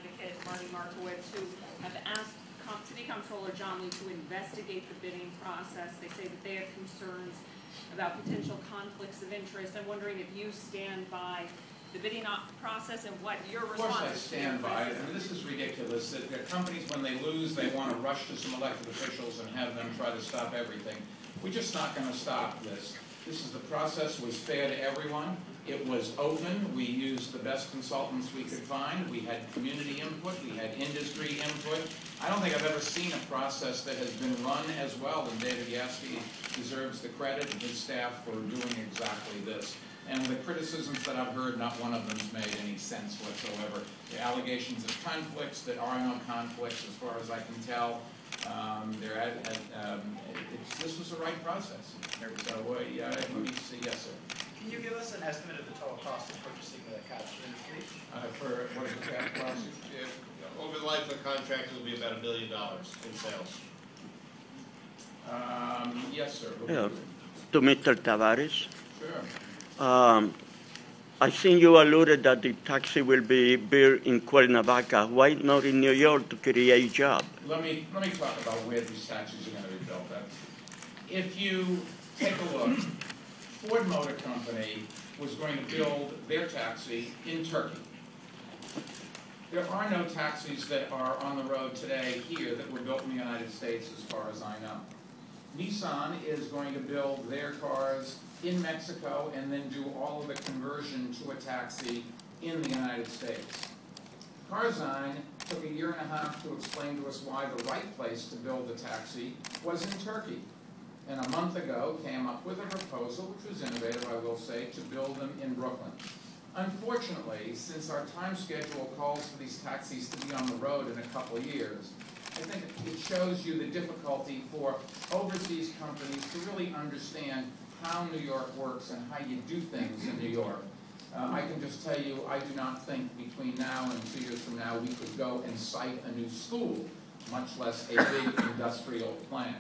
advocate Marty Markowitz, who have asked City Comptroller John Lee to investigate the bidding process. They say that they have concerns about potential conflicts of interest. I'm wondering if you stand by the bidding process and what your response is. Of course I stand by it. I mean, this is ridiculous. That companies, when they lose, they want to rush to some elected officials and have them try to stop everything. We're just not going to stop this. This is the process was fair to everyone. It was open. We used the best consultants we could find. We had community input. We had industry input. I don't think I've ever seen a process that has been run as well, and David Yaski deserves the credit and his staff for doing exactly this. And the criticisms that I've heard, not one of them's made any sense whatsoever. The allegations of conflicts, there are no conflicts as far as I can tell. This was the right process. So, yeah, let me see. Yes, sir. Can you give us an estimate of the total cost of purchasing the cabs for the fleet? For what is the cab cost? Yeah, over the life of the contract, it will be about $1 billion in sales. Yes, sir. Yeah. To Mr. Tavares. Sure. I think you alluded that the taxi will be built in Cuernavaca. Why not in New York to create jobs? Let me talk about where these taxis are going to be built at. If you take a look, Ford Motor Company was going to build their taxi in Turkey. There are no taxis that are on the road today here that were built in the United States as far as I know. Nissan is going to build their cars in Mexico and then do all of the conversion to a taxi in the United States. Carzine took 1.5 years to explain to us why the right place to build the taxi was in Turkey. And a month ago came up with a proposal, which was innovative, I will say, to build them in Brooklyn. Unfortunately, since our time schedule calls for these taxis to be on the road in a couple of years, I think it shows you the difficulty for overseas companies to really understand how New York works and how you do things in New York. I can just tell you, I do not think between now and 2 years from now we could go and site a new school, much less a big industrial plant.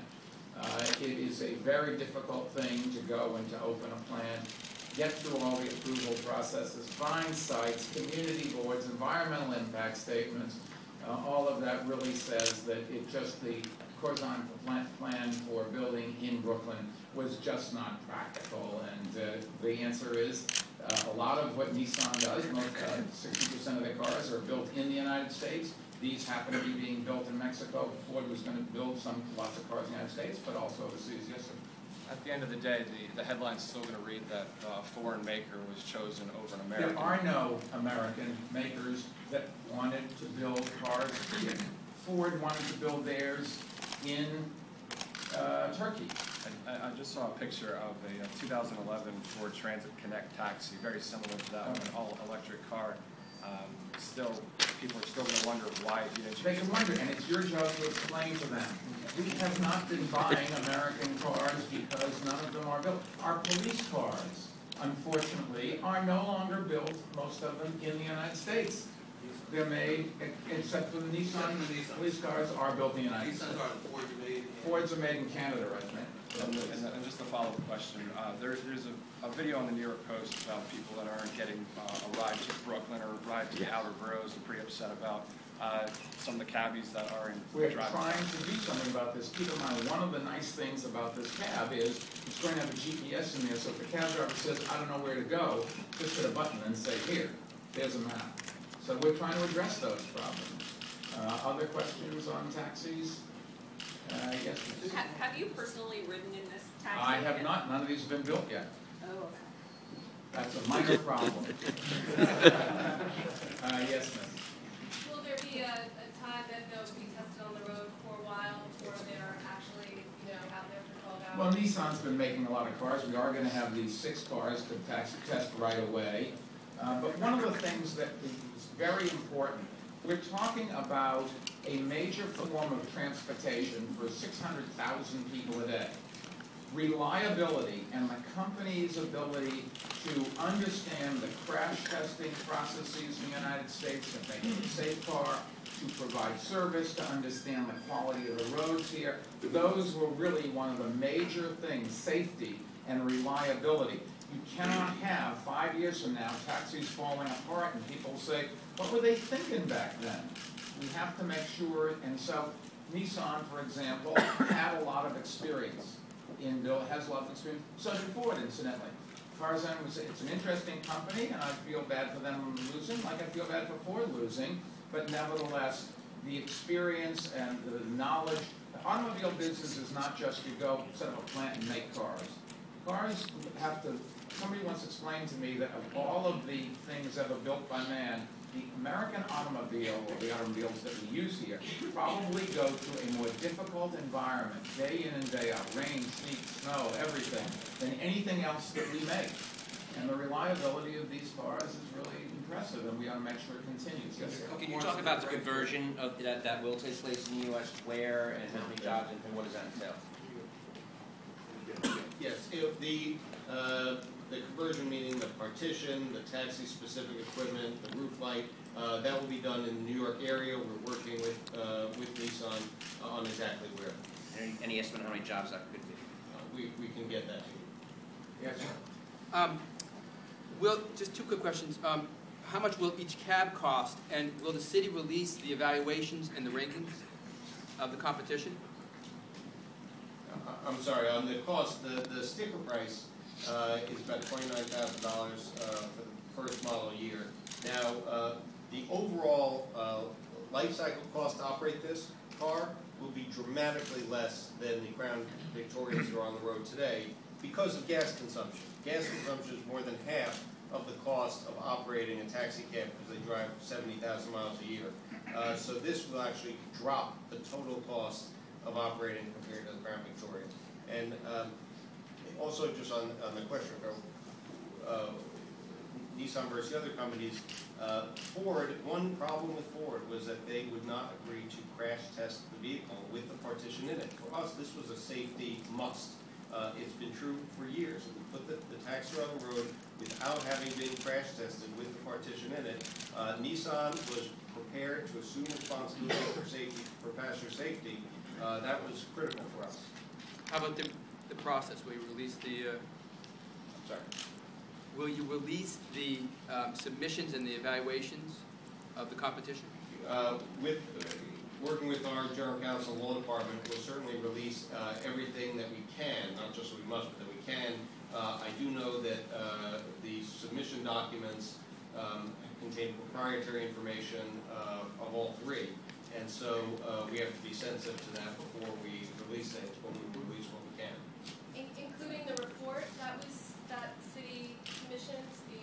It is a very difficult thing to go and to open a plant, get through all the approval processes, find sites, community boards, environmental impact statements. All of that really says that it just, the Corzine plan for building in Brooklyn was just not practical. And the answer is a lot of what Nissan does, most 60% of their cars are built in the United States. These happen to be being built in Mexico. Ford was going to build lots of cars in the United States, but also overseas. Yes, sir. At the end of the day, the headline's still going to read that a foreign maker was chosen over an American. There are no American makers that wanted to build cars here. Ford wanted to build theirs in Turkey. I just saw a picture of a 2011 Ford Transit Connect taxi, very similar to that one, an all-electric car. Still, people are still going to wonder why you didn't. They can wonder, and it's your job to explain to them. We have not been buying American cars because none of them are built. Our police cars, unfortunately, are no longer built, most of them, in the United States. They're made, except for the Nissan, police cars are built in the United States. Fords are made in Canada, right, man? And just a follow-up question, there's a video on the New York Post about people that aren't getting a ride to Brooklyn or a ride to the outer boroughs. They're pretty upset about some of the cabbies that are in. We're trying to do something about this. Keep in mind, one of the nice things about this cab is it's going to have a GPS in there, so if the cab driver says, I don't know where to go, just hit a button and say, here, there's a map. So we're trying to address those problems. Other questions on taxis? Yes. Have you personally ridden in this taxi? I have not. None of these have been built yet. Oh, okay. That's a minor problem. Yes, miss. Will there be a time that they'll be tested on the road for a while before they're actually, out there for 12 hours? Well, Nissan's been making a lot of cars. We are going to have these 6 cars to test right away. But one of the things that is very important, we're talking about a major form of transportation for 600,000 people a day. Reliability and the company's ability to understand the crash testing processes in the United States, to make it a safe car, to provide service, to understand the quality of the roads here. Those were really one of the major things, safety and reliability. You cannot have, 5 years from now, taxis falling apart and people say, What were they thinking back then? We have to make sure, and so Nissan, for example, had a lot of experience has a lot of experience. So did Ford, incidentally. Tarzan it's an interesting company, and I feel bad for them losing, like I feel bad for Ford losing, but nevertheless, the experience and the knowledge, the automobile business is not just you go set up a plant and make cars. Cars have to, somebody once explained to me that of all of the things ever built by man, the American automobile, or the automobiles that we use here, probably go through a more difficult environment, day in and day out, rain, sleet, snow, everything, than anything else that we make. And the reliability of these cars is really impressive, and we ought to make sure it continues. Yes, Can you talk about the conversion of that will take place in the U.S., where, and how many jobs, and what does that entail? Yes, the conversion, meaning the partition, the taxi-specific equipment, the roof light, that will be done in the New York area. We're working with Nissan on exactly where. Any estimate on how many jobs that could be? We can get that to you. Yes, sir. Just two quick questions. How much will each cab cost, and will the city release the evaluations and the rankings of the competition? I'm sorry, on the cost, the sticker price is about $29,000 for the first model year. Now, the overall life cycle cost to operate this car will be dramatically less than the Crown Victorias that are on the road today because of gas consumption. Gas consumption is more than half of the cost of operating a taxi cab because they drive 70,000 miles a year. So this will actually drop the total cost of operating compared to the Crown Victoria. And also just on the question of Nissan versus the other companies, Ford, one problem with Ford was that they would not agree to crash test the vehicle with the partition in it. For us, this was a safety must. It's been true for years. We put the taxi on the road without having been crash tested with the partition in it. Nissan was prepared to assume responsibility for safety, for passenger safety. That was critical for us. How about the process? Will you release the? I'm sorry. Will you release the submissions and the evaluations of the competition? Working with our General Counsel and Law Department, we'll certainly release everything that we can, not just what we must, but that we can. I do know that the submission documents contain proprietary information of all three, and so we have to be sensitive to that before we release things, when we release what we can. Including the report that city commissions, the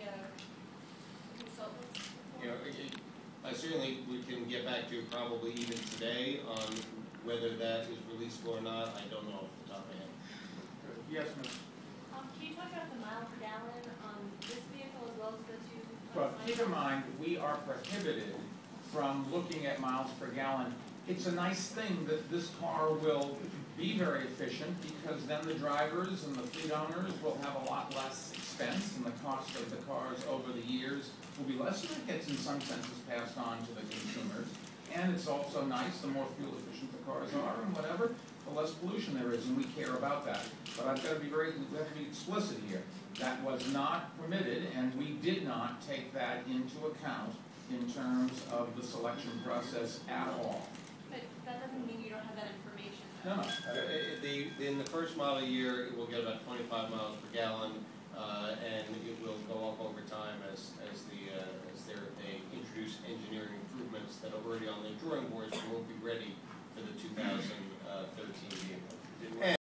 consultants report? Certainly we can get back to you probably even today on whether that is releasable or not. I don't know off the top of my head. Yes, ma'am. Can you talk about the mile per gallon on this vehicle as well as the two? Well, keep in mind, we are prohibited from looking at miles per gallon. It's a nice thing that this car will be very efficient because then the drivers and the fleet owners will have a lot less expense, and the cost of the cars over the years will be less, and it gets in some senses passed on to the consumers. And it's also nice, the more fuel efficient the cars are and whatever, the less pollution there is, and we care about that. But I've got to be we have to be explicit here. That was not permitted, and we did not take that into account in terms of the selection process at all. But that doesn't mean you don't have that information. No. In the first model year, it will get about 25 miles per gallon, and it will go up over time as they introduce engineering improvements that are already on the drawing boards and won't be ready